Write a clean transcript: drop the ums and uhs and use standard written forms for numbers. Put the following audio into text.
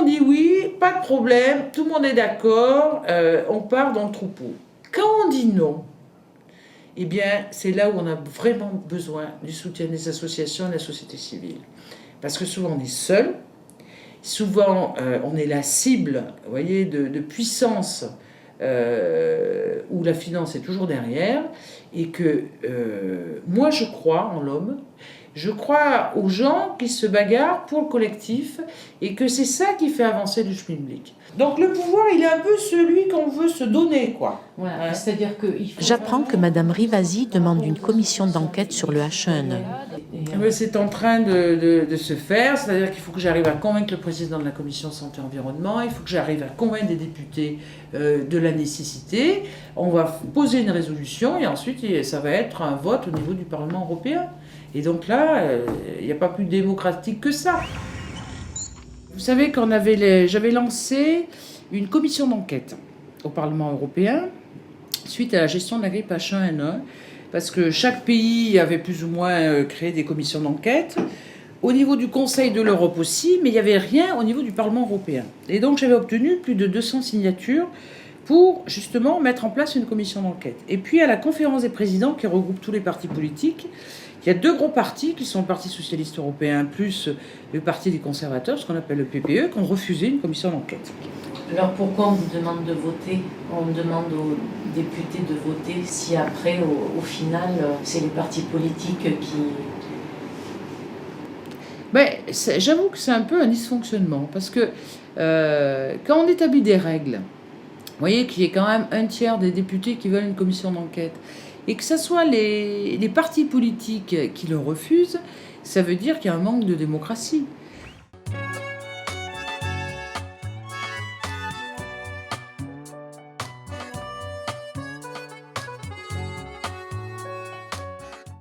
dit oui, pas de problème, tout le monde est d'accord, on part dans le troupeau. Quand on dit non, eh bien, c'est là où on a vraiment besoin du soutien des associations et de la société civile. Parce que souvent, on est seul, souvent, on est la cible, vous voyez, de puissance où la finance est toujours derrière, et que moi, je crois en l'homme, je crois aux gens qui se bagarrent pour le collectif, et que c'est ça qui fait avancer le schmilblick. Donc le pouvoir, il est un peu celui qu'on veut se donner, quoi. Voilà, c'est-à-dire que J'apprends que Madame Rivasi demande une commission d'enquête sur le H1N1. C'est en train de se faire, c'est-à-dire qu'il faut que j'arrive à convaincre le président de la commission santé-environnement, il faut que j'arrive à convaincre des députés de la nécessité. On va poser une résolution et ensuite ça va être un vote au niveau du Parlement européen. Et donc là, il n'y a pas plus démocratique que ça. Vous savez j'avais lancé une commission d'enquête au Parlement européen suite à la gestion de la grippe H1N1, parce que chaque pays avait plus ou moins créé des commissions d'enquête, au niveau du Conseil de l'Europe aussi, mais il n'y avait rien au niveau du Parlement européen. Et donc j'avais obtenu plus de 200 signatures pour justement mettre en place une commission d'enquête. Et puis à la conférence des présidents qui regroupe tous les partis politiques, il y a deux gros partis qui sont le Parti socialiste européen plus le Parti des conservateurs, ce qu'on appelle le PPE, qui ont refusé une commission d'enquête. Alors pourquoi on vous demande de voter? On demande aux députés de voter si après, au final, c'est les partis politiques qui... J'avoue que c'est un peu un dysfonctionnement, parce que quand on établit des règles, vous voyez qu'il y ait quand même un tiers des députés qui veulent une commission d'enquête, et que ce soit les partis politiques qui le refusent, ça veut dire qu'il y a un manque de démocratie.